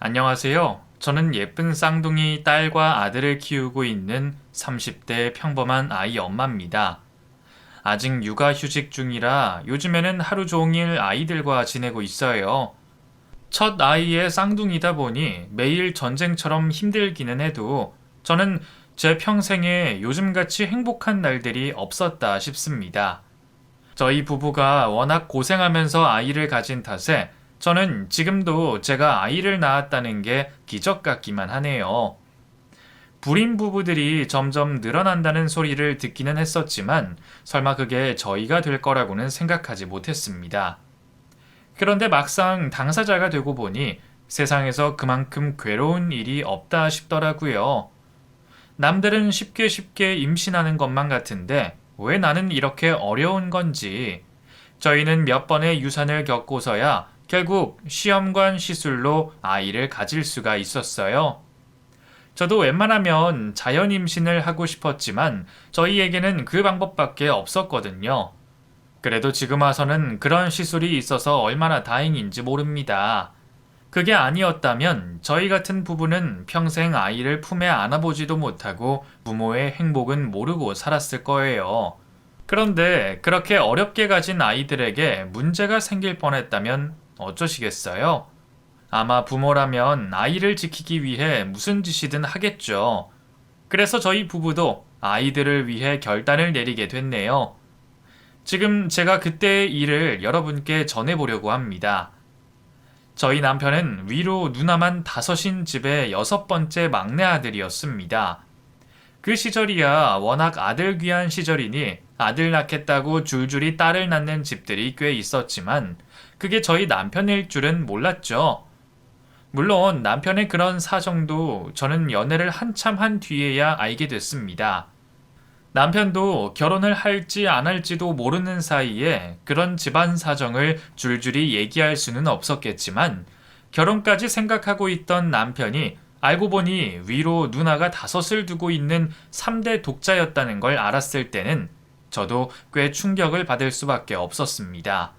안녕하세요. 저는 예쁜 쌍둥이 딸과 아들을 키우고 있는 30대 평범한 아이 엄마입니다. 아직 육아휴직 중이라 요즘에는 하루 종일 아이들과 지내고 있어요. 첫 아이의 쌍둥이다 보니 매일 전쟁처럼 힘들기는 해도 저는 제 평생에 요즘같이 행복한 날들이 없었다 싶습니다. 저희 부부가 워낙 고생하면서 아이를 가진 탓에 저는 지금도 제가 아이를 낳았다는 게 기적 같기만 하네요. 불임 부부들이 점점 늘어난다는 소리를 듣기는 했었지만 설마 그게 저희가 될 거라고는 생각하지 못했습니다. 그런데 막상 당사자가 되고 보니 세상에서 그만큼 괴로운 일이 없다 싶더라고요. 남들은 쉽게 쉽게 임신하는 것만 같은데 왜 나는 이렇게 어려운 건지. 저희는 몇 번의 유산을 겪고서야 결국 시험관 시술로 아이를 가질 수가 있었어요. 저도 웬만하면 자연 임신을 하고 싶었지만 저희에게는 그 방법밖에 없었거든요. 그래도 지금 와서는 그런 시술이 있어서 얼마나 다행인지 모릅니다. 그게 아니었다면 저희 같은 부부는 평생 아이를 품에 안아보지도 못하고 부모의 행복은 모르고 살았을 거예요. 그런데 그렇게 어렵게 가진 아이들에게 문제가 생길 뻔했다면 어쩌시겠어요? 아마 부모라면 아이를 지키기 위해 무슨 짓이든 하겠죠. 그래서 저희 부부도 아이들을 위해 결단을 내리게 됐네요. 지금 제가 그때의 일을 여러분께 전해보려고 합니다. 저희 남편은 위로 누나만 다섯인 집의 여섯 번째 막내 아들이었습니다. 그 시절이야 워낙 아들 귀한 시절이니 아들 낳겠다고 줄줄이 딸을 낳는 집들이 꽤 있었지만 그게 저희 남편일 줄은 몰랐죠. 물론 남편의 그런 사정도 저는 연애를 한참 한 뒤에야 알게 됐습니다. 남편도 결혼을 할지 안 할지도 모르는 사이에 그런 집안 사정을 줄줄이 얘기할 수는 없었겠지만 결혼까지 생각하고 있던 남편이 알고 보니 위로 누나가 다섯을 두고 있는 3대 독자였다는 걸 알았을 때는 저도 꽤 충격을 받을 수밖에 없었습니다.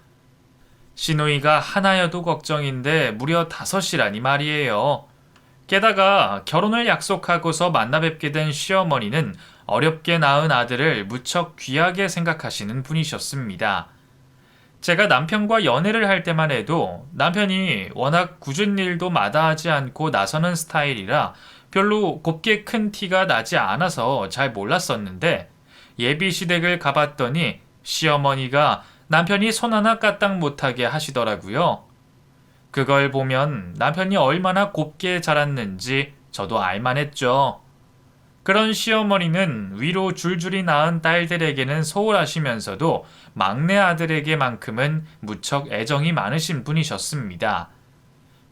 시누이가 하나여도 걱정인데 무려 다섯이라니 말이에요. 게다가 결혼을 약속하고서 만나 뵙게 된 시어머니는 어렵게 낳은 아들을 무척 귀하게 생각하시는 분이셨습니다. 제가 남편과 연애를 할 때만 해도 남편이 워낙 굳은 일도 마다하지 않고 나서는 스타일이라 별로 곱게 큰 티가 나지 않아서 잘 몰랐었는데 예비 시댁을 가봤더니 시어머니가 남편이 손 하나 까딱 못하게 하시더라고요. 그걸 보면 남편이 얼마나 곱게 자랐는지 저도 알만했죠. 그런 시어머니는 위로 줄줄이 낳은 딸들에게는 소홀하시면서도 막내 아들에게만큼은 무척 애정이 많으신 분이셨습니다.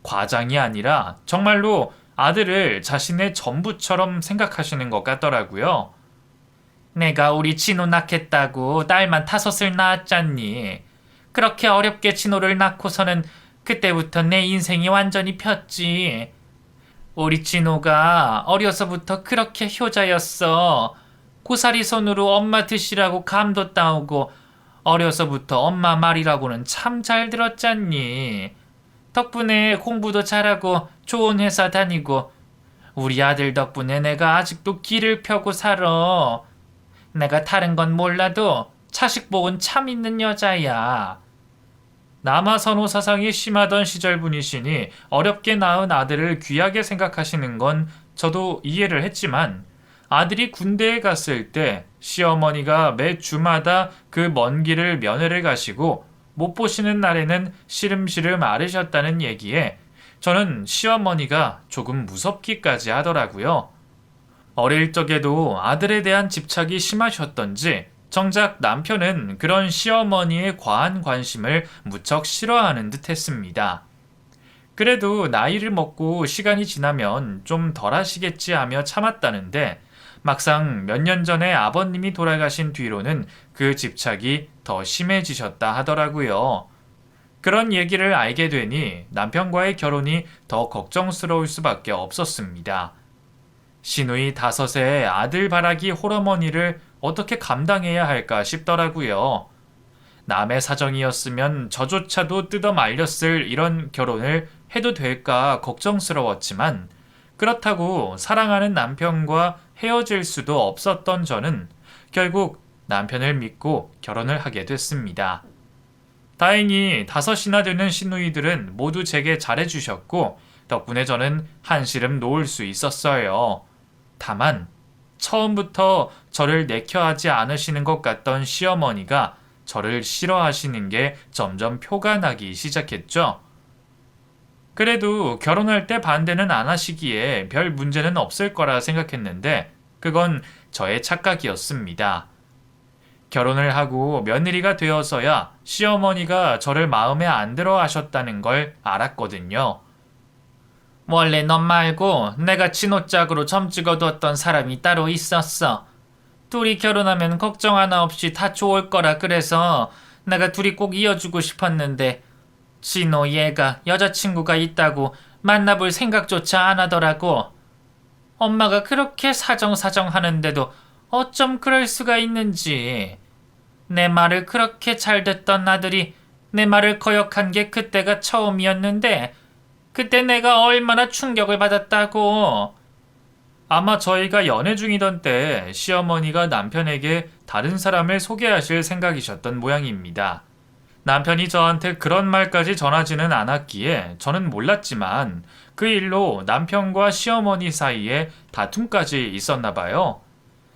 과장이 아니라 정말로 아들을 자신의 전부처럼 생각하시는 것 같더라고요. 내가 우리 진호 낳겠다고 딸만 다섯을 낳았잖니. 그렇게 어렵게 진호를 낳고서는 그때부터 내 인생이 완전히 폈지. 우리 진호가 어려서부터 그렇게 효자였어. 고사리 손으로 엄마 드시라고 감도 따오고 어려서부터 엄마 말이라고는 참 잘 들었잖니. 덕분에 공부도 잘하고 좋은 회사 다니고 우리 아들 덕분에 내가 아직도 길을 펴고 살아. 내가 다른 건 몰라도 자식복은 참 있는 여자야. 남아선호 사상이 심하던 시절 분이시니 어렵게 낳은 아들을 귀하게 생각하시는 건 저도 이해를 했지만 아들이 군대에 갔을 때 시어머니가 매 주마다 그 먼 길을 면회를 가시고 못 보시는 날에는 시름시름 앓으셨다는 얘기에 저는 시어머니가 조금 무섭기까지 하더라고요. 어릴 적에도 아들에 대한 집착이 심하셨던지 정작 남편은 그런 시어머니의 과한 관심을 무척 싫어하는 듯 했습니다. 그래도 나이를 먹고 시간이 지나면 좀 덜 하시겠지 하며 참았다는데 막상 몇 년 전에 아버님이 돌아가신 뒤로는 그 집착이 더 심해지셨다 하더라고요. 그런 얘기를 알게 되니 남편과의 결혼이 더 걱정스러울 수밖에 없었습니다. 시누이 다섯의 아들 바라기 홀어머니를 어떻게 감당해야 할까 싶더라고요. 남의 사정이었으면 저조차도 뜯어 말렸을 이런 결혼을 해도 될까 걱정스러웠지만 그렇다고 사랑하는 남편과 헤어질 수도 없었던 저는 결국 남편을 믿고 결혼을 하게 됐습니다. 다행히 5이나 되는 시누이들은 모두 제게 잘해주셨고 덕분에 저는 한시름 놓을 수 있었어요. 다만 처음부터 저를 내켜하지 않으시는 것 같던 시어머니가 저를 싫어하시는 게 점점 표가 나기 시작했죠. 그래도 결혼할 때 반대는 안 하시기에 별 문제는 없을 거라 생각했는데 그건 저의 착각이었습니다. 결혼을 하고 며느리가 되어서야 시어머니가 저를 마음에 안 들어 하셨다는 걸 알았거든요. 원래 넌 말고 내가 친호짝으로 점 찍어두었던 사람이 따로 있었어. 둘이 결혼하면 걱정 하나 없이 다 좋을 거라 그래서 내가 둘이 꼭 이어주고 싶었는데 진호 얘가 여자친구가 있다고 만나볼 생각조차 안 하더라고. 엄마가 그렇게 사정사정 하는데도 어쩜 그럴 수가 있는지. 내 말을 그렇게 잘 듣던 아들이 내 말을 거역한 게 그때가 처음이었는데 그때 내가 얼마나 충격을 받았다고. 아마 저희가 연애 중이던 때 시어머니가 남편에게 다른 사람을 소개하실 생각이셨던 모양입니다. 남편이 저한테 그런 말까지 전하지는 않았기에 저는 몰랐지만 그 일로 남편과 시어머니 사이에 다툼까지 있었나 봐요.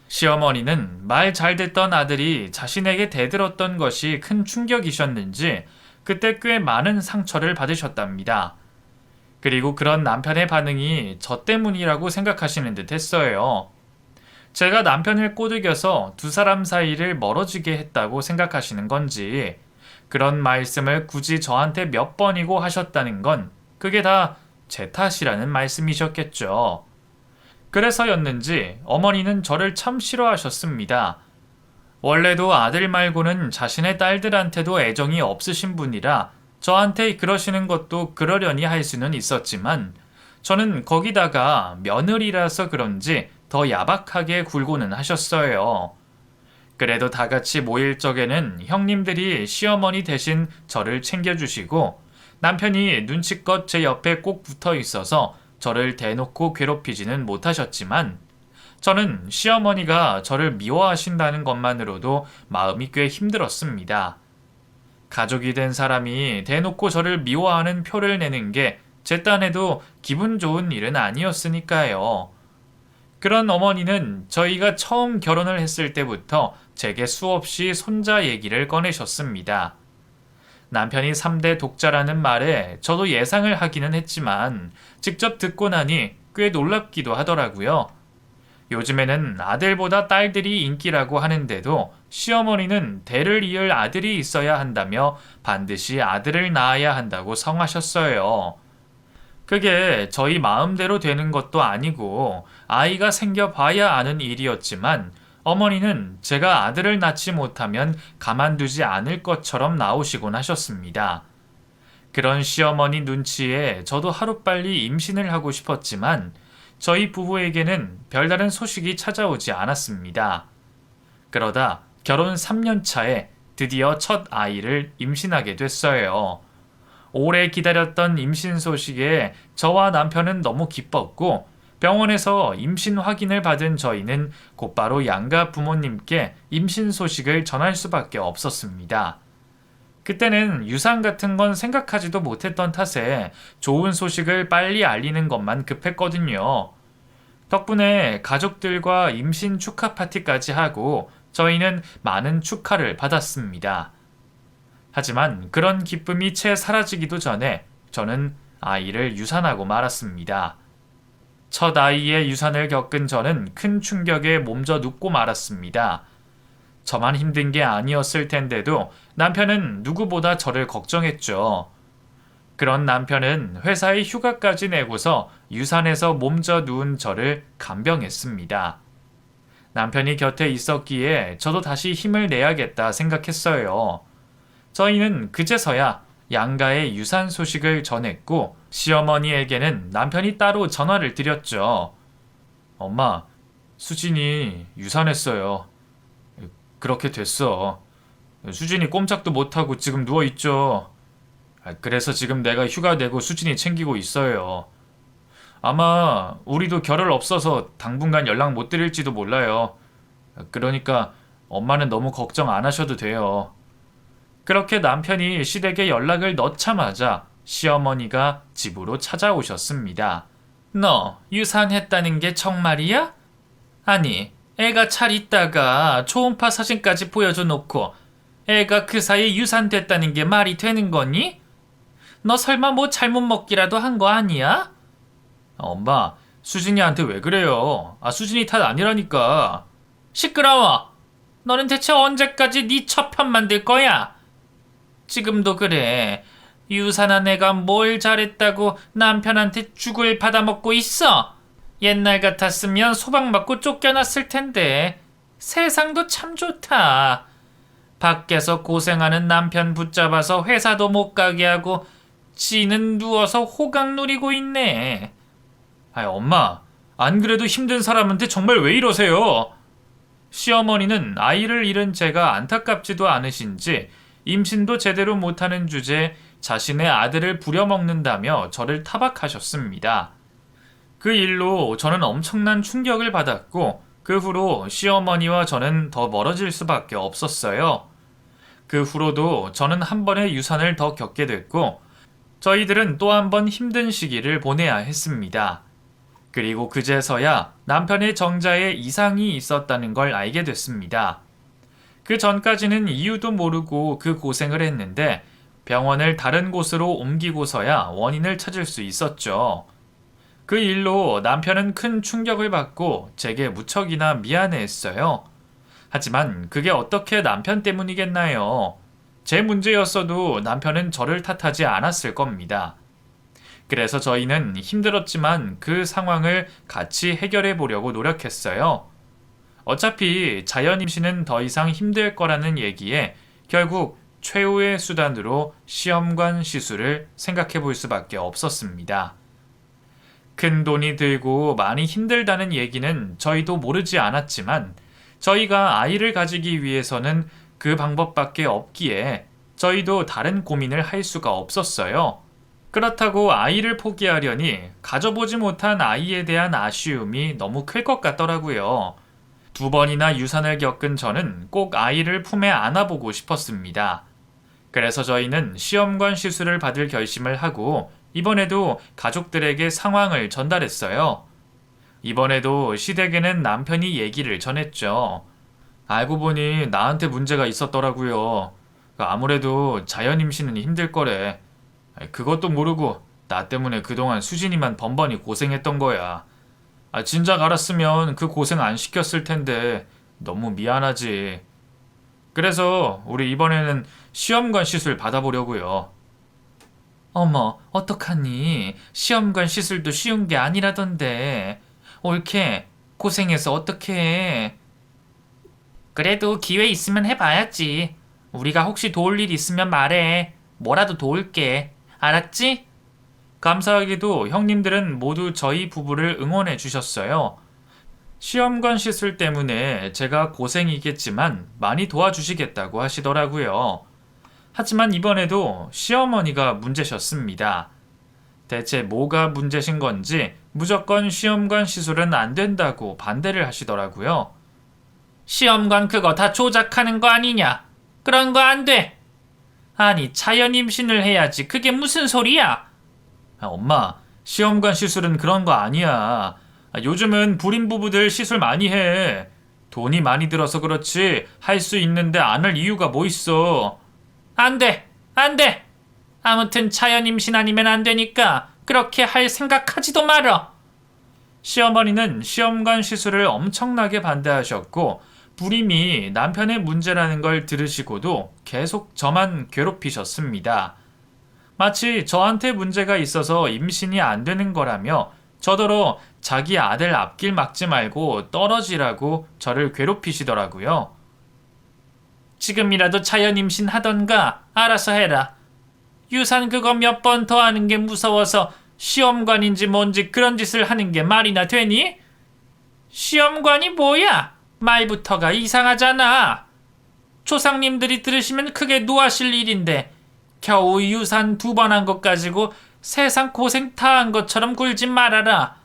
시어머니는 말 잘 듣던 아들이 자신에게 대들었던 것이 큰 충격이셨는지 그때 꽤 많은 상처를 받으셨답니다. 그리고 그런 남편의 반응이 저 때문이라고 생각하시는 듯 했어요. 제가 남편을 꼬드겨서 두 사람 사이를 멀어지게 했다고 생각하시는 건지 그런 말씀을 굳이 저한테 몇 번이고 하셨다는 건 그게 다 제 탓이라는 말씀이셨겠죠. 그래서였는지 어머니는 저를 참 싫어하셨습니다. 원래도 아들 말고는 자신의 딸들한테도 애정이 없으신 분이라 저한테 그러시는 것도 그러려니 할 수는 있었지만 저는 거기다가 며느리라서 그런지 더 야박하게 굴고는 하셨어요. 그래도 다 같이 모일 적에는 형님들이 시어머니 대신 저를 챙겨주시고 남편이 눈치껏 제 옆에 꼭 붙어 있어서 저를 대놓고 괴롭히지는 못하셨지만 저는 시어머니가 저를 미워하신다는 것만으로도 마음이 꽤 힘들었습니다. 가족이 된 사람이 대놓고 저를 미워하는 표를 내는 게 제 딴에도 기분 좋은 일은 아니었으니까요. 그런 어머니는 저희가 처음 결혼을 했을 때부터 제게 수없이 손자 얘기를 꺼내셨습니다. 남편이 3대 독자라는 말에 저도 예상을 하기는 했지만 직접 듣고 나니 꽤 놀랍기도 하더라고요. 요즘에는 아들보다 딸들이 인기라고 하는데도 시어머니는 대를 이을 아들이 있어야 한다며 반드시 아들을 낳아야 한다고 성하셨어요. 그게 저희 마음대로 되는 것도 아니고 아이가 생겨봐야 아는 일이었지만 어머니는 제가 아들을 낳지 못하면 가만두지 않을 것처럼 나오시곤 하셨습니다. 그런 시어머니 눈치에 저도 하루빨리 임신을 하고 싶었지만 저희 부부에게는 별다른 소식이 찾아오지 않았습니다. 그러다 결혼 3년 차에 드디어 첫 아이를 임신하게 됐어요. 오래 기다렸던 임신 소식에 저와 남편은 너무 기뻤고 병원에서 임신 확인을 받은 저희는 곧바로 양가 부모님께 임신 소식을 전할 수밖에 없었습니다. 그때는 유산 같은 건 생각하지도 못했던 탓에 좋은 소식을 빨리 알리는 것만 급했거든요. 덕분에 가족들과 임신 축하 파티까지 하고 저희는 많은 축하를 받았습니다. 하지만 그런 기쁨이 채 사라지기도 전에 저는 아이를 유산하고 말았습니다. 첫 아이의 유산을 겪은 저는 큰 충격에 몸져 눕고 말았습니다. 저만 힘든 게 아니었을 텐데도 남편은 누구보다 저를 걱정했죠. 그런 남편은 회사에 휴가까지 내고서 유산해서 몸져 누운 저를 간병했습니다. 남편이 곁에 있었기에 저도 다시 힘을 내야겠다 생각했어요. 저희는 그제서야 양가의 유산 소식을 전했고 시어머니에게는 남편이 따로 전화를 드렸죠. 엄마, 수진이 유산했어요. 그렇게 됐어. 수진이 꼼짝도 못하고 지금 누워있죠. 그래서 지금 내가 휴가 내고 수진이 챙기고 있어요. 아마 우리도 결혼 없어서 당분간 연락 못 드릴지도 몰라요. 그러니까 엄마는 너무 걱정 안 하셔도 돼요. 그렇게 남편이 시댁에 연락을 넣자마자 시어머니가 집으로 찾아오셨습니다. 너 유산했다는 게 정말이야? 아니, 애가 잘 있다가 초음파 사진까지 보여줘 놓고 애가 그 사이에 유산됐다는 게 말이 되는 거니? 너 설마 뭐 잘못 먹기라도 한 거 아니야? 엄마, 수진이한테 왜 그래요? 수진이 탓 아니라니까. 시끄러워. 너는 대체 언제까지 네 처편 만들 거야? 지금도 그래. 유산한 애가 뭘 잘했다고 남편한테 죽을 받아먹고 있어. 옛날 같았으면 소방 맞고 쫓겨났을 텐데. 세상도 참 좋다. 밖에서 고생하는 남편 붙잡아서 회사도 못 가게 하고 지는 누워서 호강 누리고 있네. 엄마, 안 그래도 힘든 사람한테 정말 왜 이러세요? 시어머니는 아이를 잃은 제가 안타깝지도 않으신지 임신도 제대로 못하는 주제에 자신의 아들을 부려먹는다며 저를 타박하셨습니다. 그 일로 저는 엄청난 충격을 받았고 그 후로 시어머니와 저는 더 멀어질 수밖에 없었어요. 그 후로도 저는 한 번의 유산을 더 겪게 됐고 저희들은 또 한 번 힘든 시기를 보내야 했습니다. 그리고 그제서야 남편의 정자에 이상이 있었다는 걸 알게 됐습니다. 그 전까지는 이유도 모르고 그 고생을 했는데 병원을 다른 곳으로 옮기고서야 원인을 찾을 수 있었죠. 그 일로 남편은 큰 충격을 받고 제게 무척이나 미안해했어요. 하지만 그게 어떻게 남편 때문이겠나요? 제 문제였어도 남편은 저를 탓하지 않았을 겁니다. 그래서 저희는 힘들었지만 그 상황을 같이 해결해 보려고 노력했어요. 어차피 자연 임신은 더 이상 힘들 거라는 얘기에 결국 최후의 수단으로 시험관 시술을 생각해 볼 수밖에 없었습니다. 큰 돈이 들고 많이 힘들다는 얘기는 저희도 모르지 않았지만 저희가 아이를 가지기 위해서는 그 방법밖에 없기에 저희도 다른 고민을 할 수가 없었어요. 그렇다고 아이를 포기하려니 가져보지 못한 아이에 대한 아쉬움이 너무 클 것 같더라고요. 2번이나 유산을 겪은 저는 꼭 아이를 품에 안아보고 싶었습니다. 그래서 저희는 시험관 시술을 받을 결심을 하고 이번에도 가족들에게 상황을 전달했어요. 이번에도 시댁에는 남편이 얘기를 전했죠. 알고 보니 나한테 문제가 있었더라고요. 아무래도 자연 임신은 힘들 거래. 그것도 모르고 나 때문에 그동안 수진이만 번번이 고생했던 거야. 진작 알았으면 그 고생 안 시켰을 텐데 너무 미안하지. 그래서 우리 이번에는 시험관 시술 받아보려고요. 어머, 어떡하니? 시험관 시술도 쉬운 게 아니라던데. 옳게 고생해서 어떡해. 그래도 기회 있으면 해봐야지. 우리가 혹시 도울 일 있으면 말해. 뭐라도 도울게. 알았지? 감사하게도 형님들은 모두 저희 부부를 응원해 주셨어요. 시험관 시술 때문에 제가 고생이겠지만 많이 도와주시겠다고 하시더라고요. 하지만 이번에도 시어머니가 문제셨습니다. 대체 뭐가 문제신 건지 무조건 시험관 시술은 안 된다고 반대를 하시더라고요. 시험관 그거 다 조작하는 거 아니냐? 그런 거 안 돼! 아니, 자연 임신을 해야지. 그게 무슨 소리야? 엄마, 시험관 시술은 그런 거 아니야. 요즘은 불임 부부들 시술 많이 해. 돈이 많이 들어서 그렇지 할 수 있는데 안 할 이유가 뭐 있어. 안 돼! 안 돼! 아무튼 자연 임신 아니면 안 되니까 그렇게 할 생각하지도 말어. 시어머니는 시험관 시술을 엄청나게 반대하셨고 불임이 남편의 문제라는 걸 들으시고도 계속 저만 괴롭히셨습니다. 마치 저한테 문제가 있어서 임신이 안 되는 거라며 저더러 자기 아들 앞길 막지 말고 떨어지라고 저를 괴롭히시더라고요. 지금이라도 자연 임신하던가 알아서 해라. 유산 그거 몇 번 더 하는 게 무서워서 시험관인지 뭔지 그런 짓을 하는 게 말이나 되니? 시험관이 뭐야? 말부터가 이상하잖아. 조상님들이 들으시면 크게 노하실 일인데 겨우 유산 2번 한 것 가지고 세상 고생 다 한 것처럼 굴지 말아라.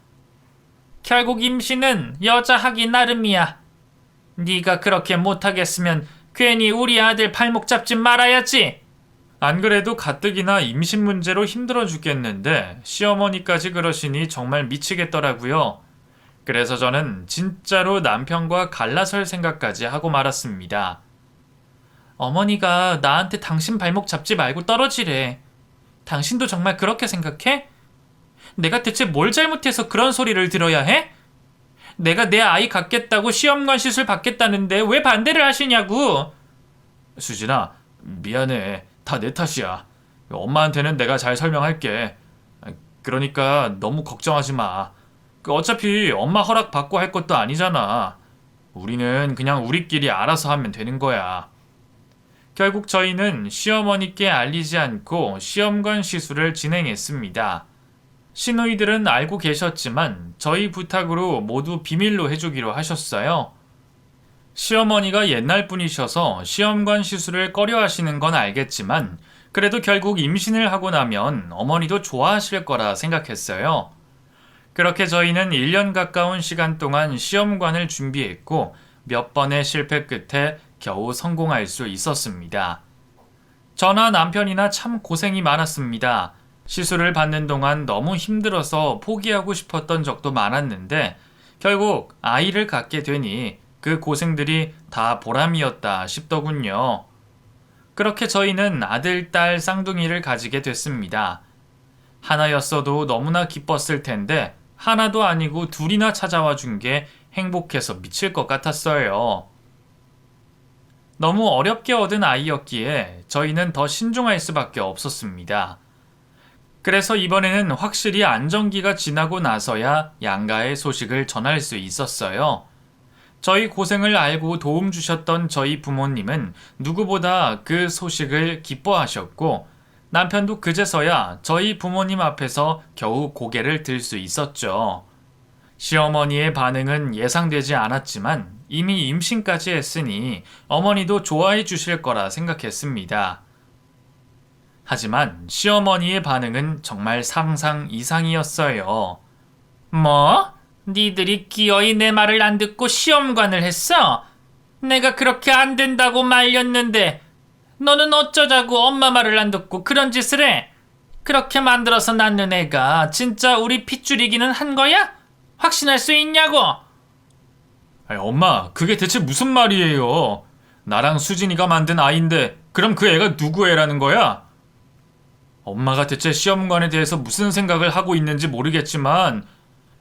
결국 임신은 여자 하기 나름이야. 네가 그렇게 못하겠으면 괜히 우리 아들 발목 잡지 말아야지. 안 그래도 가뜩이나 임신 문제로 힘들어 죽겠는데 시어머니까지 그러시니 정말 미치겠더라고요. 그래서 저는 진짜로 남편과 갈라설 생각까지 하고 말았습니다. 어머니가 나한테 당신 발목 잡지 말고 떨어지래. 당신도 정말 그렇게 생각해? 내가 대체 뭘 잘못해서 그런 소리를 들어야 해? 내가 내 아이 갖겠다고 시험관 시술 받겠다는데 왜 반대를 하시냐고. 수진아, 미안해. 다 내 탓이야. 엄마한테는 내가 잘 설명할게. 그러니까 너무 걱정하지 마. 어차피 엄마 허락 받고 할 것도 아니잖아. 우리는 그냥 우리끼리 알아서 하면 되는 거야. 결국 저희는 시어머니께 알리지 않고 시험관 시술을 진행했습니다. 시누이들은 알고 계셨지만 저희 부탁으로 모두 비밀로 해주기로 하셨어요. 시어머니가 옛날 분이셔서 시험관 시술을 꺼려 하시는 건 알겠지만 그래도 결국 임신을 하고 나면 어머니도 좋아하실 거라 생각했어요. 그렇게 저희는 1년 가까운 시간 동안 시험관을 준비했고 몇 번의 실패 끝에 겨우 성공할 수 있었습니다. 저나 남편이나 참 고생이 많았습니다. 시술을 받는 동안 너무 힘들어서 포기하고 싶었던 적도 많았는데 결국 아이를 갖게 되니 그 고생들이 다 보람이었다 싶더군요. 그렇게 저희는 아들, 딸 쌍둥이를 가지게 됐습니다. 하나였어도 너무나 기뻤을 텐데 하나도 아니고 둘이나 찾아와 준 게 행복해서 미칠 것 같았어요. 너무 어렵게 얻은 아이였기에 저희는 더 신중할 수밖에 없었습니다. 그래서 이번에는 확실히 안정기가 지나고 나서야 양가의 소식을 전할 수 있었어요. 저희 고생을 알고 도움 주셨던 저희 부모님은 누구보다 그 소식을 기뻐하셨고 남편도 그제서야 저희 부모님 앞에서 겨우 고개를 들 수 있었죠. 시어머니의 반응은 예상되지 않았지만 이미 임신까지 했으니 어머니도 좋아해 주실 거라 생각했습니다. 하지만 시어머니의 반응은 정말 상상 이상이었어요. 뭐? 니들이 기어이 내 말을 안 듣고 시험관을 했어? 내가 그렇게 안 된다고 말렸는데 너는 어쩌자고 엄마 말을 안 듣고 그런 짓을 해? 그렇게 만들어서 낳는 애가 진짜 우리 핏줄이기는 한 거야? 확신할 수 있냐고? 아니, 엄마, 그게 대체 무슨 말이에요? 나랑 수진이가 만든 아이인데 그럼 그 애가 누구 애라는 거야? 엄마가 대체 시험관에 대해서 무슨 생각을 하고 있는지 모르겠지만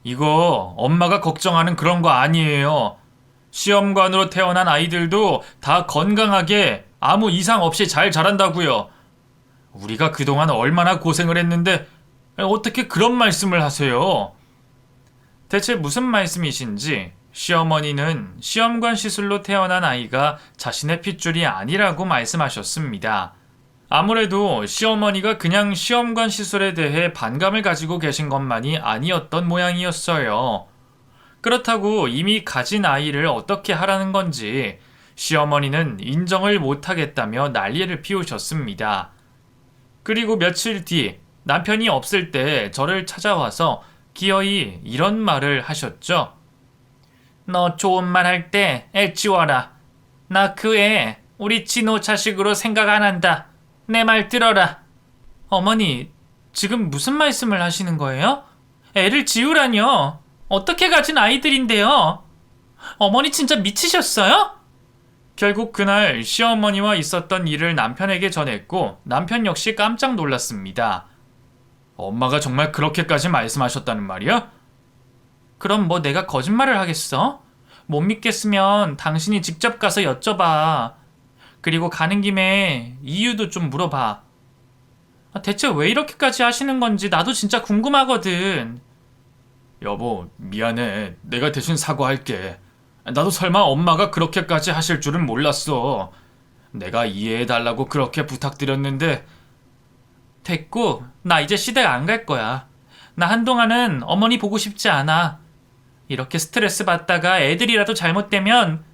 이거 엄마가 걱정하는 그런 거 아니에요. 시험관으로 태어난 아이들도 다 건강하게 아무 이상 없이 잘 자란다고요. 우리가 그동안 얼마나 고생을 했는데 어떻게 그런 말씀을 하세요? 대체 무슨 말씀이신지 시어머니는 시험관 시술로 태어난 아이가 자신의 핏줄이 아니라고 말씀하셨습니다. 아무래도 시어머니가 그냥 시험관 시술에 대해 반감을 가지고 계신 것만이 아니었던 모양이었어요. 그렇다고 이미 가진 아이를 어떻게 하라는 건지 시어머니는 인정을 못하겠다며 난리를 피우셨습니다. 그리고 며칠 뒤 남편이 없을 때 저를 찾아와서 기어이 이런 말을 하셨죠. 너 좋은 말 할 때 애 치워라. 나 그 애 우리 진호 자식으로 생각 안 한다. 내 말 들어라. 어머니, 지금 무슨 말씀을 하시는 거예요? 애를 지우라뇨. 어떻게 가진 아이들인데요? 어머니 진짜 미치셨어요? 결국 그날 시어머니와 있었던 일을 남편에게 전했고 남편 역시 깜짝 놀랐습니다. 엄마가 정말 그렇게까지 말씀하셨다는 말이야? 그럼 뭐 내가 거짓말을 하겠어? 못 믿겠으면 당신이 직접 가서 여쭤봐. 그리고 가는 김에 이유도 좀 물어봐. 대체 왜 이렇게까지 하시는 건지 나도 진짜 궁금하거든. 여보, 미안해. 내가 대신 사과할게. 나도 설마 엄마가 그렇게까지 하실 줄은 몰랐어. 내가 이해해달라고 그렇게 부탁드렸는데. 됐고, 나 이제 시댁 안 갈 거야. 나 한동안은 어머니 보고 싶지 않아. 이렇게 스트레스 받다가 애들이라도 잘못되면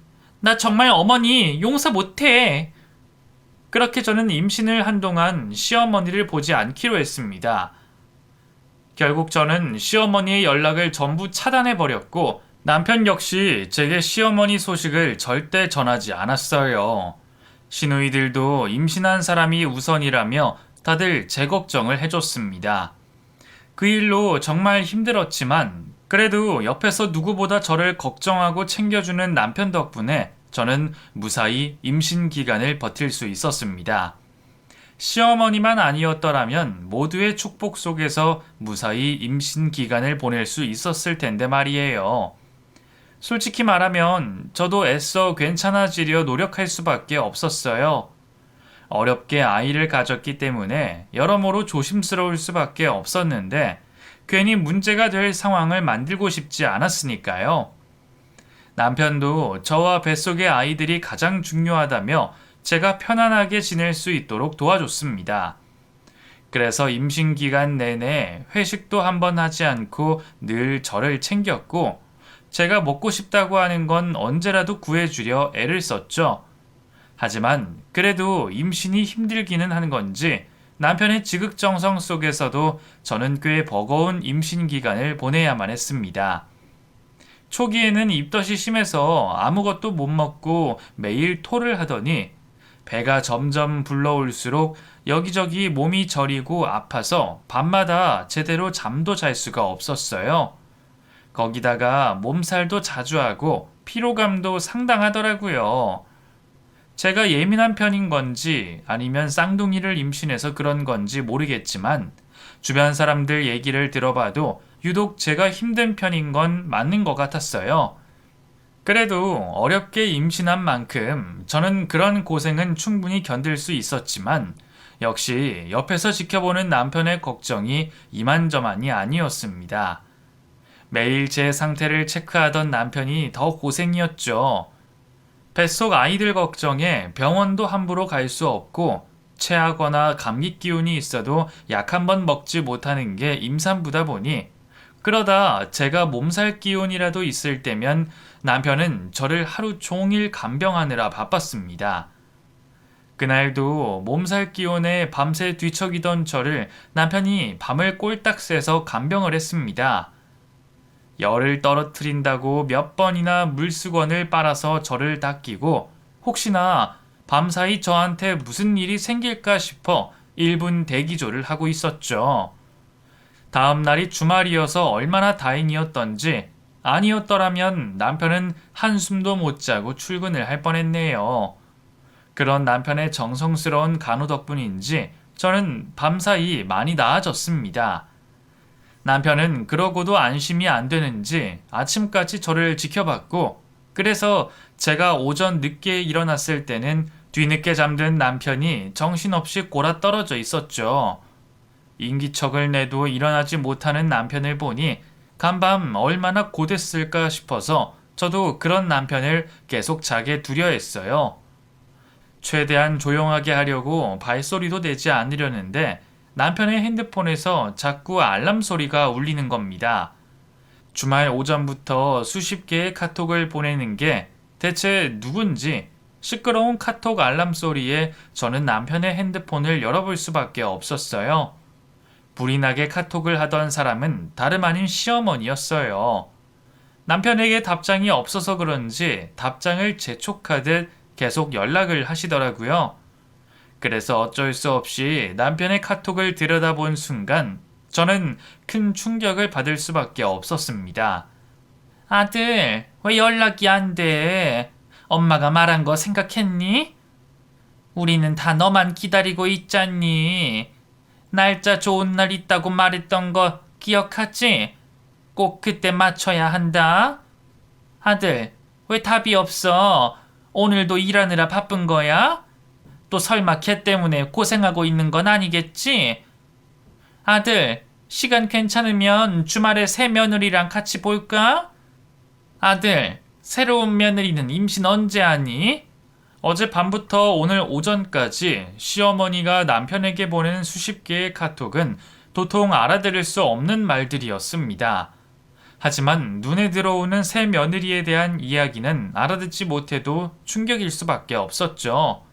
나 정말 어머니 용서 못해. 그렇게 저는 임신을 한동안 시어머니를 보지 않기로 했습니다. 결국 저는 시어머니의 연락을 전부 차단해버렸고 남편 역시 제게 시어머니 소식을 절대 전하지 않았어요. 시누이들도 임신한 사람이 우선이라며 다들 제 걱정을 해줬습니다. 그 일로 정말 힘들었지만 그래도 옆에서 누구보다 저를 걱정하고 챙겨주는 남편 덕분에 저는 무사히 임신 기간을 버틸 수 있었습니다. 시어머니만 아니었더라면 모두의 축복 속에서 무사히 임신 기간을 보낼 수 있었을 텐데 말이에요. 솔직히 말하면 저도 애써 괜찮아지려 노력할 수밖에 없었어요. 어렵게 아이를 가졌기 때문에 여러모로 조심스러울 수밖에 없었는데 괜히 문제가 될 상황을 만들고 싶지 않았으니까요. 남편도 저와 뱃속의 아이들이 가장 중요하다며 제가 편안하게 지낼 수 있도록 도와줬습니다. 그래서 임신 기간 내내 회식도 한번 하지 않고 늘 저를 챙겼고 제가 먹고 싶다고 하는 건 언제라도 구해주려 애를 썼죠. 하지만 그래도 임신이 힘들기는 한 건지 남편의 지극정성 속에서도 저는 꽤 버거운 임신 기간을 보내야만 했습니다. 초기에는 입덧이 심해서 아무것도 못 먹고 매일 토를 하더니 배가 점점 불러올수록 여기저기 몸이 저리고 아파서 밤마다 제대로 잠도 잘 수가 없었어요. 거기다가 몸살도 자주 하고 피로감도 상당하더라고요. 제가 예민한 편인 건지 아니면 쌍둥이를 임신해서 그런 건지 모르겠지만 주변 사람들 얘기를 들어봐도 유독 제가 힘든 편인 건 맞는 것 같았어요. 그래도 어렵게 임신한 만큼 저는 그런 고생은 충분히 견딜 수 있었지만 역시 옆에서 지켜보는 남편의 걱정이 이만저만이 아니었습니다. 매일 제 상태를 체크하던 남편이 더 고생이었죠. 뱃속 아이들 걱정에 병원도 함부로 갈 수 없고 체하거나 감기 기운이 있어도 약 한 번 먹지 못하는 게 임산부다 보니 그러다 제가 몸살 기운이라도 있을 때면 남편은 저를 하루 종일 간병하느라 바빴습니다. 그날도 몸살 기운에 밤새 뒤척이던 저를 남편이 밤을 꼴딱 새서 간병을 했습니다. 열을 떨어뜨린다고 몇 번이나 물수건을 빨아서 저를 닦이고 혹시나 밤사이 저한테 무슨 일이 생길까 싶어 1분 대기조를 하고 있었죠. 다음 날이 주말이어서 얼마나 다행이었던지 아니었더라면 남편은 한숨도 못 자고 출근을 할 뻔했네요. 그런 남편의 정성스러운 간호 덕분인지 저는 밤사이 많이 나아졌습니다. 남편은 그러고도 안심이 안 되는지 아침까지 저를 지켜봤고 그래서 제가 오전 늦게 일어났을 때는 뒤늦게 잠든 남편이 정신없이 골아 떨어져 있었죠. 인기척을 내도 일어나지 못하는 남편을 보니 간밤 얼마나 고됐을까 싶어서 저도 그런 남편을 계속 자게 두려 했어요. 최대한 조용하게 하려고 발소리도 내지 않으려는데 남편의 핸드폰에서 자꾸 알람 소리가 울리는 겁니다. 주말 오전부터 수십 개의 카톡을 보내는 게 대체 누군지 시끄러운 카톡 알람 소리에 저는 남편의 핸드폰을 열어볼 수밖에 없었어요. 불이 나게 카톡을 하던 사람은 다름 아닌 시어머니였어요. 남편에게 답장이 없어서 그런지 답장을 재촉하듯 계속 연락을 하시더라고요. 그래서 어쩔 수 없이 남편의 카톡을 들여다본 순간 저는 큰 충격을 받을 수밖에 없었습니다. 아들, 왜 연락이 안 돼? 엄마가 말한 거 생각했니? 우리는 다 너만 기다리고 있잖니. 날짜 좋은 날 있다고 말했던 거 기억하지? 꼭 그때 맞춰야 한다. 아들, 왜 답이 없어? 오늘도 일하느라 바쁜 거야? 또 설마 걔 때문에 고생하고 있는 건 아니겠지? 아들, 시간 괜찮으면 주말에 새 며느리랑 같이 볼까? 아들, 새로운 며느리는 임신 언제 하니? 어제 밤부터 오늘 오전까지 시어머니가 남편에게 보낸 수십 개의 카톡은 도통 알아들을 수 없는 말들이었습니다. 하지만 눈에 들어오는 새 며느리에 대한 이야기는 알아듣지 못해도 충격일 수밖에 없었죠.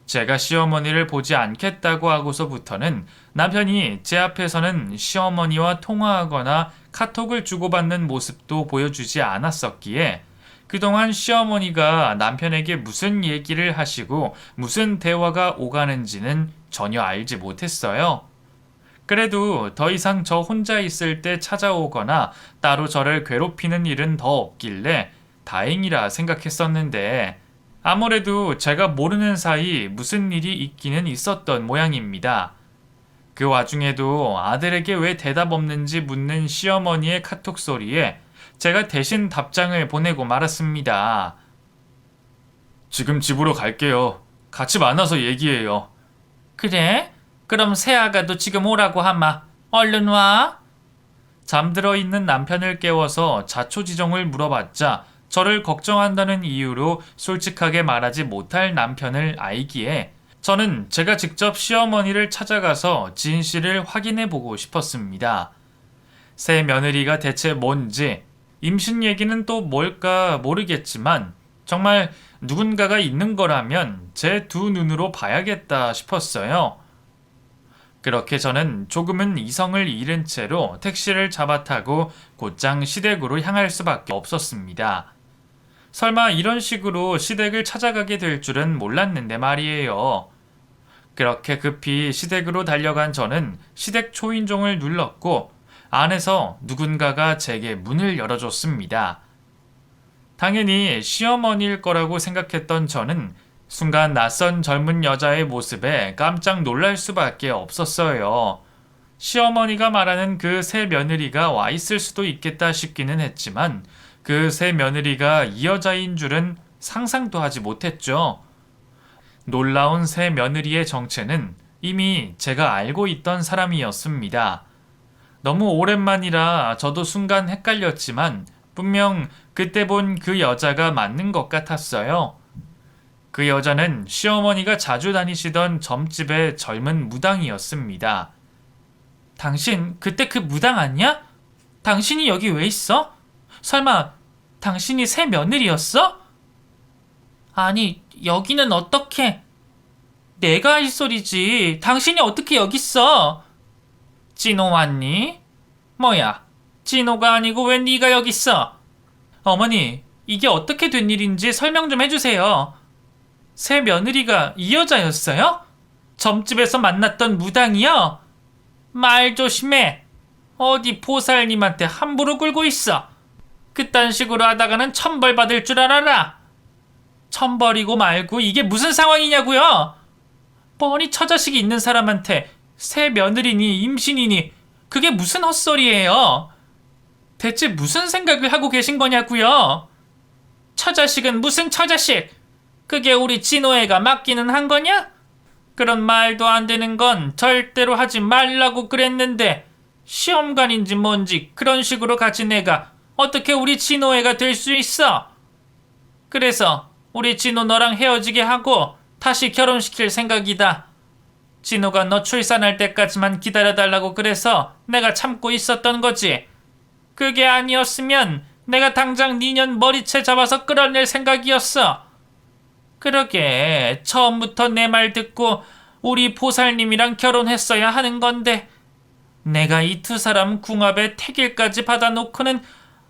제가 시어머니를 보지 않겠다고 하고서부터는 남편이 제 앞에서는 시어머니와 통화하거나 카톡을 주고받는 모습도 보여주지 않았었기에 그동안 시어머니가 남편에게 무슨 얘기를 하시고 무슨 대화가 오가는지는 전혀 알지 못했어요. 그래도 더 이상 저 혼자 있을 때 찾아오거나 따로 저를 괴롭히는 일은 더 없길래 다행이라 생각했었는데 아무래도 제가 모르는 사이 무슨 일이 있기는 있었던 모양입니다. 그 와중에도 아들에게 왜 대답 없는지 묻는 시어머니의 카톡 소리에 제가 대신 답장을 보내고 말았습니다. 지금 집으로 갈게요. 같이 만나서 얘기해요. 그래? 그럼 새아가도 지금 오라고 하마. 얼른 와. 잠들어 있는 남편을 깨워서 자초지종을 물어봤자 저를 걱정한다는 이유로 솔직하게 말하지 못할 남편을 알기에 저는 제가 직접 시어머니를 찾아가서 진실을 확인해 보고 싶었습니다. 새 며느리가 대체 뭔지, 임신 얘기는 또 뭘까 모르겠지만 정말 누군가가 있는 거라면 제 두 눈으로 봐야겠다 싶었어요. 그렇게 저는 조금은 이성을 잃은 채로 택시를 잡아 타고 곧장 시댁으로 향할 수밖에 없었습니다. 설마 이런 식으로 시댁을 찾아가게 될 줄은 몰랐는데 말이에요. 그렇게 급히 시댁으로 달려간 저는 시댁 초인종을 눌렀고 안에서 누군가가 제게 문을 열어줬습니다. 당연히 시어머니일 거라고 생각했던 저는 순간 낯선 젊은 여자의 모습에 깜짝 놀랄 수밖에 없었어요. 시어머니가 말하는 그 새 며느리가 와 있을 수도 있겠다 싶기는 했지만 그 새 며느리가 이 여자인 줄은 상상도 하지 못했죠. 놀라운 새 며느리의 정체는 이미 제가 알고 있던 사람이었습니다. 너무 오랜만이라 저도 순간 헷갈렸지만 분명 그때 본 그 여자가 맞는 것 같았어요. 그 여자는 시어머니가 자주 다니시던 점집의 젊은 무당이었습니다. 당신 그때 그 무당 아니야? 당신이 여기 왜 있어? 설마 당신이 새 며느리였어? 아니, 여기는 어떻게? 내가 할 소리지. 당신이 어떻게 여기 있어? 진호 왔니? 뭐야, 진호가 아니고 왜 네가 여기 있어? 어머니, 이게 어떻게 된 일인지 설명 좀 해주세요. 새 며느리가 이 여자였어요? 점집에서 만났던 무당이요? 말 조심해. 어디 보살님한테 함부로 굴고 있어. 그딴 식으로 하다가는 천벌 받을 줄 알아라. 천벌이고 말고 이게 무슨 상황이냐고요? 뻔히 처자식이 있는 사람한테 새 며느리니 임신이니 그게 무슨 헛소리예요? 대체 무슨 생각을 하고 계신 거냐고요? 처자식은 무슨 처자식? 그게 우리 진호애가 맡기는 한 거냐? 그런 말도 안 되는 건 절대로 하지 말라고 그랬는데 시험관인지 뭔지 그런 식으로 가진 애가 어떻게 우리 진호애가 될 수 있어? 그래서 우리 진호 너랑 헤어지게 하고 다시 결혼시킬 생각이다. 진호가 너 출산할 때까지만 기다려달라고 그래서 내가 참고 있었던 거지. 그게 아니었으면 내가 당장 니년 머리채 잡아서 끌어낼 생각이었어. 그러게 처음부터 내 말 듣고 우리 보살님이랑 결혼했어야 하는 건데 내가 이 두 사람 궁합에 택일까지 받아놓고는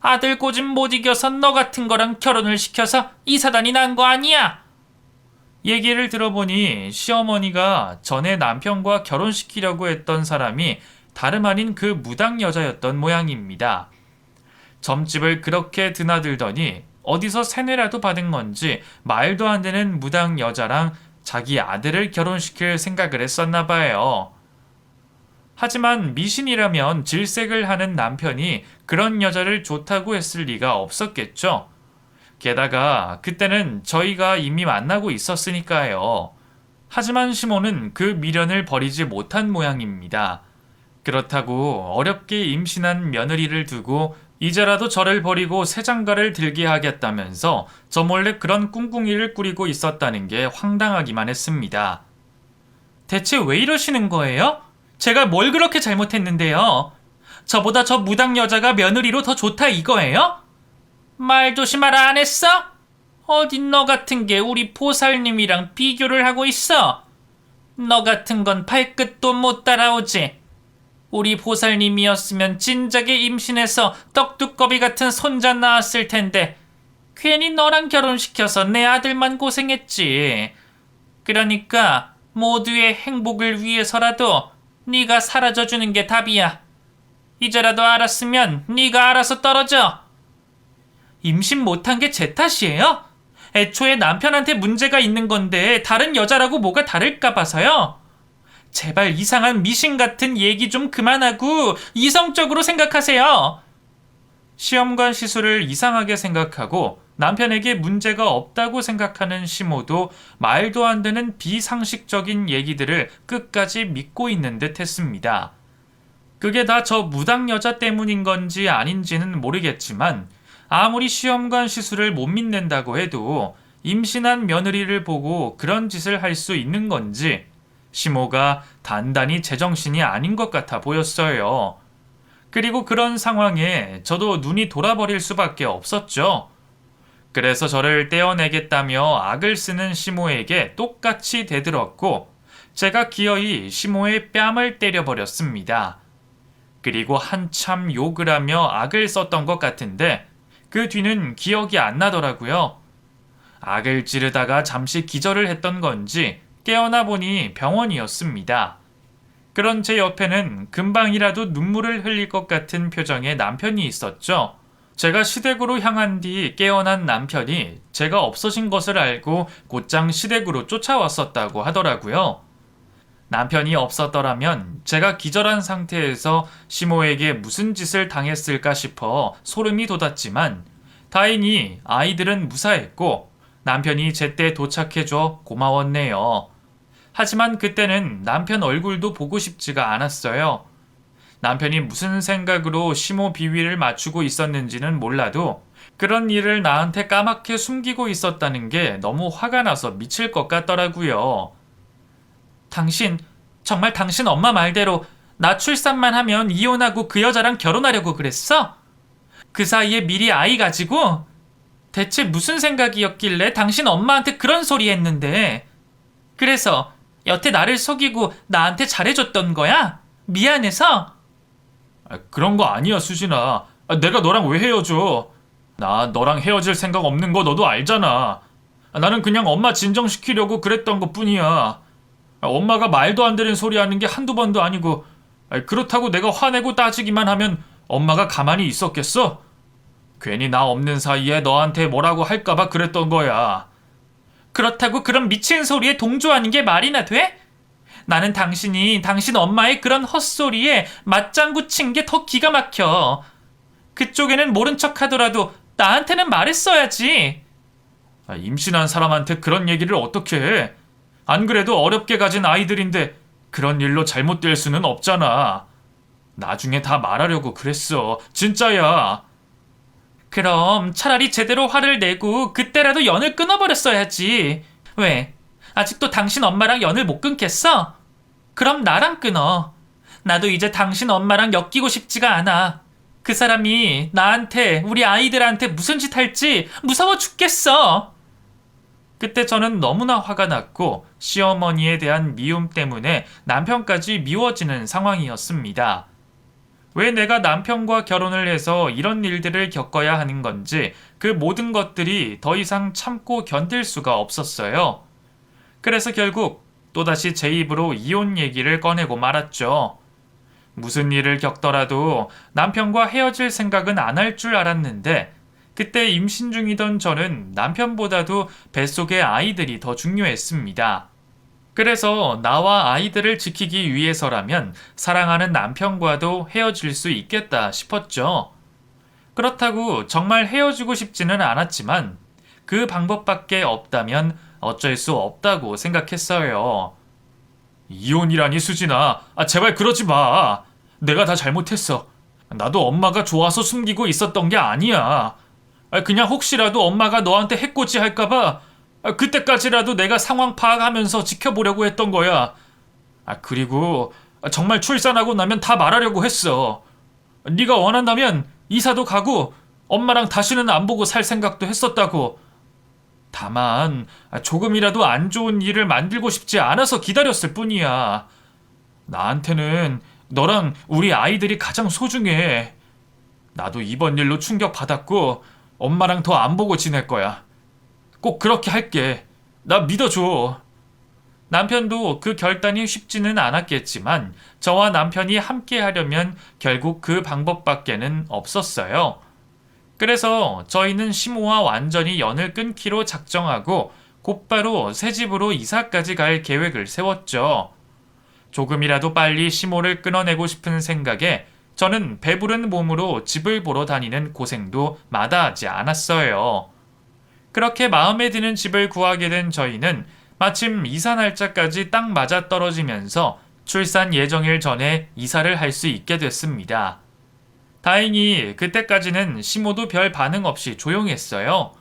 아들 고집 못 이겨서 너 같은 거랑 결혼을 시켜서 이 사단이 난 거 아니야? 얘기를 들어보니 시어머니가 전에 남편과 결혼시키려고 했던 사람이 다름 아닌 그 무당 여자였던 모양입니다. 점집을 그렇게 드나들더니 어디서 세뇌라도 받은 건지 말도 안 되는 무당 여자랑 자기 아들을 결혼시킬 생각을 했었나 봐요. 하지만 미신이라면 질색을 하는 남편이 그런 여자를 좋다고 했을 리가 없었겠죠. 게다가 그때는 저희가 이미 만나고 있었으니까요. 하지만 시모는 그 미련을 버리지 못한 모양입니다. 그렇다고 어렵게 임신한 며느리를 두고 이제라도 저를 버리고 새 장가를 들게 하겠다면서 저 몰래 그런 꿍꿍이를 꾸리고 있었다는 게 황당하기만 했습니다. 대체 왜 이러시는 거예요? 제가 뭘 그렇게 잘못했는데요? 저보다 저 무당 여자가 며느리로 더 좋다 이거예요? 말 조심하라 안 했어? 어딘 너 같은 게 우리 보살님이랑 비교를 하고 있어? 너 같은 건 발끝도 못 따라오지. 우리 보살님이었으면 진작에 임신해서 떡두꺼비 같은 손자 낳았을 텐데 괜히 너랑 결혼시켜서 내 아들만 고생했지. 그러니까 모두의 행복을 위해서라도 네가 사라져주는 게 답이야. 이제라도 알았으면 네가 알아서 떨어져. 임신 못한 게 제 탓이에요? 애초에 남편한테 문제가 있는 건데 다른 여자라고 뭐가 다를까 봐서요. 제발 이상한 미신 같은 얘기 좀 그만하고 이성적으로 생각하세요. 시험관 시술을 이상하게 생각하고 남편에게 문제가 없다고 생각하는 시모도 말도 안 되는 비상식적인 얘기들을 끝까지 믿고 있는 듯 했습니다. 그게 다 저 무당 여자 때문인 건지 아닌지는 모르겠지만 아무리 시험관 시술을 못 믿는다고 해도 임신한 며느리를 보고 그런 짓을 할 수 있는 건지 시모가 단단히 제정신이 아닌 것 같아 보였어요. 그리고 그런 상황에 저도 눈이 돌아버릴 수밖에 없었죠. 그래서 저를 떼어내겠다며 악을 쓰는 시모에게 똑같이 대들었고 제가 기어이 시모의 뺨을 때려버렸습니다. 그리고 한참 욕을 하며 악을 썼던 것 같은데 그 뒤는 기억이 안 나더라고요. 악을 지르다가 잠시 기절을 했던 건지 깨어나 보니 병원이었습니다. 그런 제 옆에는 금방이라도 눈물을 흘릴 것 같은 표정의 남편이 있었죠. 제가 시댁으로 향한 뒤 깨어난 남편이 제가 없어진 것을 알고 곧장 시댁으로 쫓아왔었다고 하더라고요. 남편이 없었더라면 제가 기절한 상태에서 시모에게 무슨 짓을 당했을까 싶어 소름이 돋았지만 다행히 아이들은 무사했고 남편이 제때 도착해줘 고마웠네요. 하지만 그때는 남편 얼굴도 보고 싶지가 않았어요. 남편이 무슨 생각으로 시모 비위를 맞추고 있었는지는 몰라도 그런 일을 나한테 까맣게 숨기고 있었다는 게 너무 화가 나서 미칠 것 같더라고요. 정말 당신 엄마 말대로 나 출산만 하면 이혼하고 그 여자랑 결혼하려고 그랬어? 그 사이에 미리 아이 가지고? 대체 무슨 생각이었길래 당신 엄마한테 그런 소리 했는데? 그래서 여태 나를 속이고 나한테 잘해줬던 거야? 미안해서? 그런 거 아니야, 수진아. 내가 너랑 왜 헤어져? 나 너랑 헤어질 생각 없는 거 너도 알잖아. 나는 그냥 엄마 진정시키려고 그랬던 것 뿐이야. 엄마가 말도 안 되는 소리 하는 게 한두 번도 아니고 그렇다고 내가 화내고 따지기만 하면 엄마가 가만히 있었겠어? 괜히 나 없는 사이에 너한테 뭐라고 할까봐 그랬던 거야. 그렇다고 그런 미친 소리에 동조하는 게 말이나 돼? 나는 당신이 당신 엄마의 그런 헛소리에 맞장구 친 게 더 기가 막혀. 그쪽에는 모른 척 하더라도 나한테는 말했어야지. 임신한 사람한테 그런 얘기를 어떻게 해? 안 그래도 어렵게 가진 아이들인데 그런 일로 잘못될 수는 없잖아. 나중에 다 말하려고 그랬어. 진짜야. 그럼 차라리 제대로 화를 내고 그때라도 연을 끊어버렸어야지. 왜? 아직도 당신 엄마랑 연을 못 끊겠어? 그럼 나랑 끊어. 나도 이제 당신 엄마랑 엮이고 싶지가 않아. 그 사람이 나한테, 우리 아이들한테 무슨 짓 할지 무서워 죽겠어. 그때 저는 너무나 화가 났고 시어머니에 대한 미움 때문에 남편까지 미워지는 상황이었습니다. 왜 내가 남편과 결혼을 해서 이런 일들을 겪어야 하는 건지 그 모든 것들이 더 이상 참고 견딜 수가 없었어요. 그래서 결국 또다시 제 입으로 이혼 얘기를 꺼내고 말았죠. 무슨 일을 겪더라도 남편과 헤어질 생각은 안 할 줄 알았는데 그때 임신 중이던 저는 남편보다도 뱃속의 아이들이 더 중요했습니다. 그래서 나와 아이들을 지키기 위해서라면 사랑하는 남편과도 헤어질 수 있겠다 싶었죠. 그렇다고 정말 헤어지고 싶지는 않았지만 그 방법밖에 없다면 어쩔 수 없다고 생각했어요. 이혼이라니 수진아, 제발 그러지 마. 내가 다 잘못했어. 나도 엄마가 좋아서 숨기고 있었던 게 아니야. 그냥 혹시라도 엄마가 너한테 해코지 할까봐 그때까지라도 내가 상황 파악하면서 지켜보려고 했던 거야. 그리고 정말 출산하고 나면 다 말하려고 했어. 네가 원한다면 이사도 가고 엄마랑 다시는 안 보고 살 생각도 했었다고. 다만 조금이라도 안 좋은 일을 만들고 싶지 않아서 기다렸을 뿐이야. 나한테는 너랑 우리 아이들이 가장 소중해. 나도 이번 일로 충격받았고 엄마랑 더 안 보고 지낼 거야. 꼭 그렇게 할게. 나 믿어줘. 남편도 그 결단이 쉽지는 않았겠지만 저와 남편이 함께 하려면 결국 그 방법밖에는 없었어요. 그래서 저희는 시모와 완전히 연을 끊기로 작정하고 곧바로 새 집으로 이사까지 갈 계획을 세웠죠. 조금이라도 빨리 시모를 끊어내고 싶은 생각에 저는 배부른 몸으로 집을 보러 다니는 고생도 마다하지 않았어요. 그렇게 마음에 드는 집을 구하게 된 저희는 마침 이사 날짜까지 딱 맞아 떨어지면서 출산 예정일 전에 이사를 할 수 있게 됐습니다. 다행히 그때까지는 시모도 별 반응 없이 조용했어요.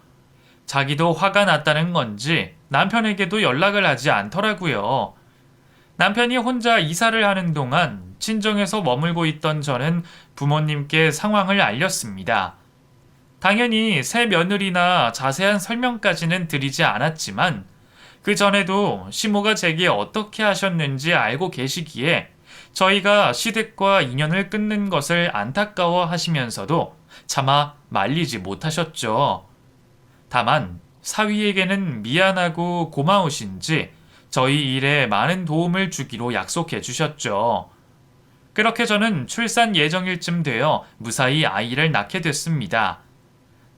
자기도 화가 났다는 건지 남편에게도 연락을 하지 않더라고요. 남편이 혼자 이사를 하는 동안 친정에서 머물고 있던 저는 부모님께 상황을 알렸습니다. 당연히 새 며느리나 자세한 설명까지는 드리지 않았지만 그 전에도 시모가 제게 어떻게 하셨는지 알고 계시기에 저희가 시댁과 인연을 끊는 것을 안타까워 하시면서도 차마 말리지 못하셨죠. 다만 사위에게는 미안하고 고마우신지 저희 일에 많은 도움을 주기로 약속해 주셨죠. 그렇게 저는 출산 예정일쯤 되어 무사히 아이를 낳게 됐습니다.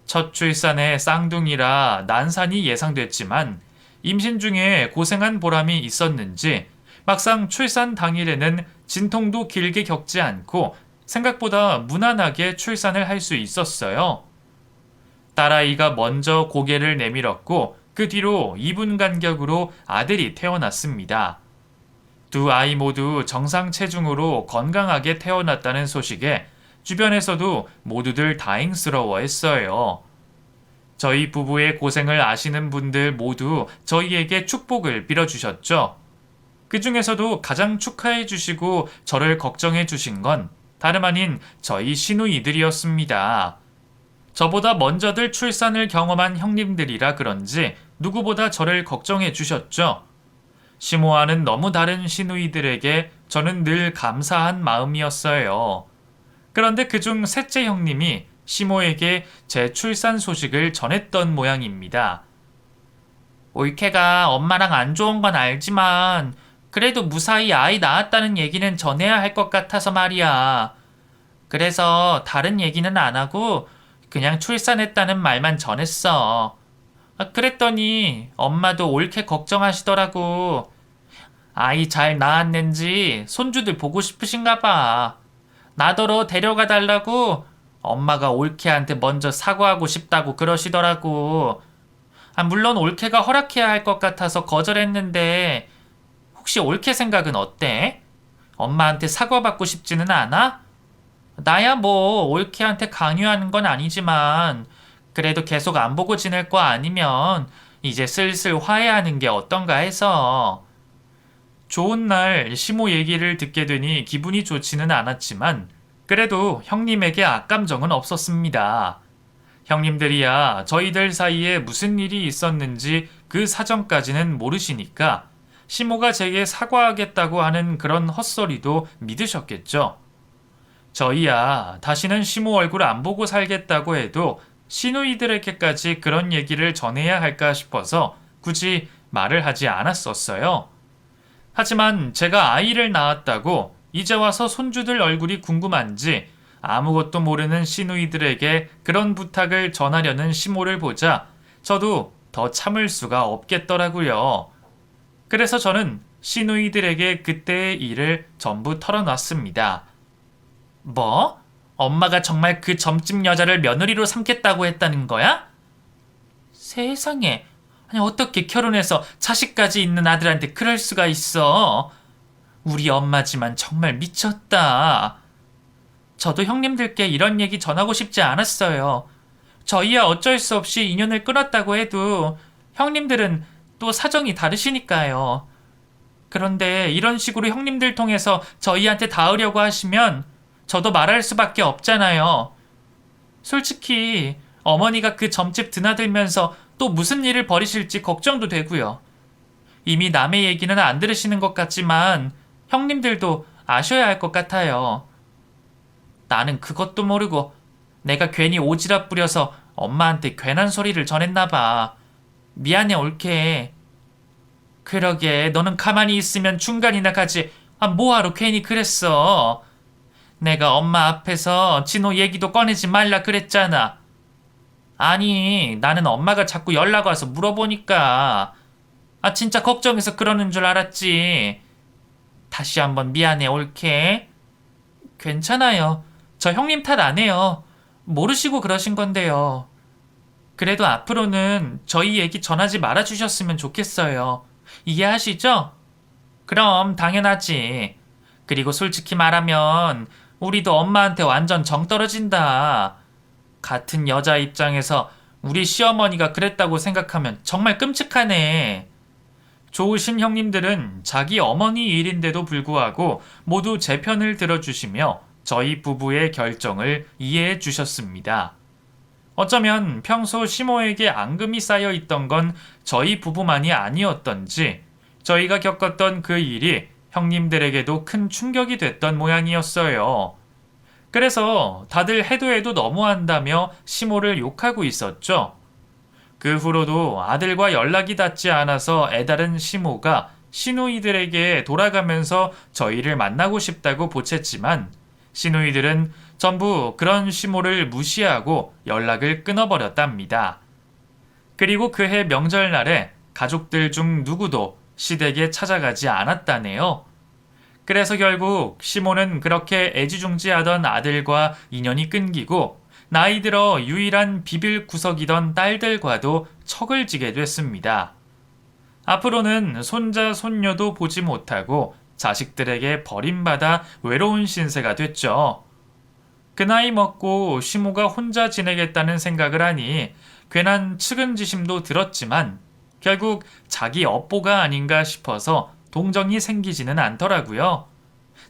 첫 출산에 쌍둥이라 난산이 예상됐지만 임신 중에 고생한 보람이 있었는지 막상 출산 당일에는 진통도 길게 겪지 않고 생각보다 무난하게 출산을 할 수 있었어요. 딸아이가 먼저 고개를 내밀었고 그 뒤로 2분 간격으로 아들이 태어났습니다. 두 아이 모두 정상 체중으로 건강하게 태어났다는 소식에 주변에서도 모두들 다행스러워했어요. 저희 부부의 고생을 아시는 분들 모두 저희에게 축복을 빌어주셨죠. 그 중에서도 가장 축하해 주시고 저를 걱정해 주신 건 다름 아닌 저희 시누이들이었습니다. 저보다 먼저들 출산을 경험한 형님들이라 그런지 누구보다 저를 걱정해 주셨죠. 시모와는 너무 다른 시누이들에게 저는 늘 감사한 마음이었어요. 그런데 그중 셋째 형님이 시모에게 제 출산 소식을 전했던 모양입니다. 올케가 엄마랑 안 좋은 건 알지만 그래도 무사히 아이 낳았다는 얘기는 전해야 할 것 같아서 말이야. 그래서 다른 얘기는 안 하고 그냥 출산했다는 말만 전했어. 그랬더니 엄마도 옳게 걱정하시더라고. 아이 잘 낳았는지 손주들 보고 싶으신가 봐. 나더러 데려가 달라고 엄마가 올케한테 먼저 사과하고 싶다고 그러시더라고. 물론 올케가 허락해야 할 것 같아서 거절했는데 혹시 올케 생각은 어때? 엄마한테 사과받고 싶지는 않아? 나야 뭐 올케한테 강요하는 건 아니지만 그래도 계속 안 보고 지낼 거 아니면 이제 슬슬 화해하는 게 어떤가 해서. 좋은 날 시모 얘기를 듣게 되니 기분이 좋지는 않았지만 그래도 형님에게 악감정은 없었습니다. 형님들이야 저희들 사이에 무슨 일이 있었는지 그 사정까지는 모르시니까 시모가 제게 사과하겠다고 하는 그런 헛소리도 믿으셨겠죠. 저희야 다시는 시모 얼굴 안 보고 살겠다고 해도 시누이들에게까지 그런 얘기를 전해야 할까 싶어서 굳이 말을 하지 않았었어요. 하지만 제가 아이를 낳았다고 이제 와서 손주들 얼굴이 궁금한지 아무것도 모르는 시누이들에게 그런 부탁을 전하려는 시모를 보자 저도 더 참을 수가 없겠더라고요. 그래서 저는 시누이들에게 그때의 일을 전부 털어놨습니다. 뭐? 엄마가 정말 그 점집 여자를 며느리로 삼겠다고 했다는 거야? 세상에, 아니 어떻게 결혼해서 자식까지 있는 아들한테 그럴 수가 있어? 우리 엄마지만 정말 미쳤다. 저도 형님들께 이런 얘기 전하고 싶지 않았어요. 저희야 어쩔 수 없이 인연을 끊었다고 해도 형님들은 또 사정이 다르시니까요. 그런데 이런 식으로 형님들 통해서 저희한테 닿으려고 하시면 저도 말할 수밖에 없잖아요. 솔직히 어머니가 그 점집 드나들면서 또 무슨 일을 벌이실지 걱정도 되고요. 이미 남의 얘기는 안 들으시는 것 같지만 형님들도 아셔야 할 것 같아요. 나는 그것도 모르고 내가 괜히 오지랖 부려서 엄마한테 괜한 소리를 전했나 봐. 미안해, 올케. 그러게, 너는 가만히 있으면 중간이나 가지. 뭐하러 괜히 그랬어. 내가 엄마 앞에서 진호 얘기도 꺼내지 말라 그랬잖아. 아니, 나는 엄마가 자꾸 연락 와서 물어보니까 진짜 걱정해서 그러는 줄 알았지. 다시 한번 미안해, 올케. 괜찮아요. 저 형님 탓 안 해요. 모르시고 그러신 건데요. 그래도 앞으로는 저희 얘기 전하지 말아주셨으면 좋겠어요. 이해하시죠? 그럼 당연하지. 그리고 솔직히 말하면 우리도 엄마한테 완전 정 떨어진다. 같은 여자 입장에서 우리 시어머니가 그랬다고 생각하면 정말 끔찍하네. 좋으신 형님들은 자기 어머니 일인데도 불구하고 모두 제 편을 들어주시며 저희 부부의 결정을 이해해 주셨습니다. 어쩌면 평소 시모에게 앙금이 쌓여 있던 건 저희 부부만이 아니었던지 저희가 겪었던 그 일이 형님들에게도 큰 충격이 됐던 모양이었어요. 그래서 다들 해도 해도 너무한다며 시모를 욕하고 있었죠. 그 후로도 아들과 연락이 닿지 않아서 애다른 시모가 시누이들에게 돌아가면서 저희를 만나고 싶다고 보챘지만 시누이들은 전부 그런 시모를 무시하고 연락을 끊어버렸답니다. 그리고 그해 명절날에 가족들 중 누구도 시댁에 찾아가지 않았다네요. 그래서 결국 시모는 그렇게 애지중지하던 아들과 인연이 끊기고 나이 들어 유일한 비빌 구석이던 딸들과도 척을 지게 됐습니다. 앞으로는 손자, 손녀도 보지 못하고 자식들에게 버림받아 외로운 신세가 됐죠. 그 나이 먹고 시모가 혼자 지내겠다는 생각을 하니 괜한 측은지심도 들었지만 결국 자기 업보가 아닌가 싶어서 동정이 생기지는 않더라고요.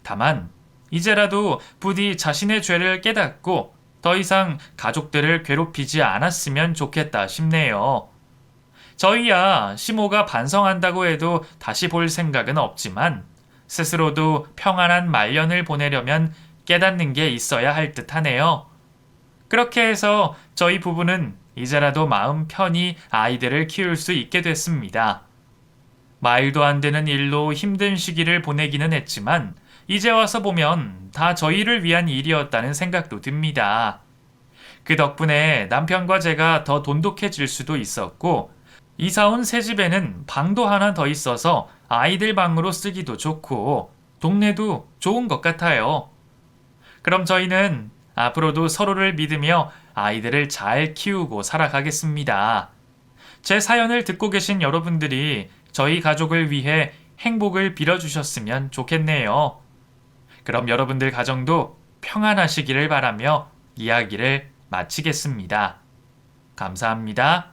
다만 이제라도 부디 자신의 죄를 깨닫고 더 이상 가족들을 괴롭히지 않았으면 좋겠다 싶네요. 저희야 시모가 반성한다고 해도 다시 볼 생각은 없지만 스스로도 평안한 말년을 보내려면 깨닫는 게 있어야 할 듯 하네요. 그렇게 해서 저희 부부는 이제라도 마음 편히 아이들을 키울 수 있게 됐습니다. 말도 안 되는 일로 힘든 시기를 보내기는 했지만 이제 와서 보면 다 저희를 위한 일이었다는 생각도 듭니다. 그 덕분에 남편과 제가 더 돈독해질 수도 있었고 이사 온 새 집에는 방도 하나 더 있어서 아이들 방으로 쓰기도 좋고 동네도 좋은 것 같아요. 그럼 저희는 앞으로도 서로를 믿으며 아이들을 잘 키우고 살아가겠습니다. 제 사연을 듣고 계신 여러분들이 저희 가족을 위해 행복을 빌어주셨으면 좋겠네요. 그럼 여러분들 가정도 평안하시기를 바라며 이야기를 마치겠습니다. 감사합니다.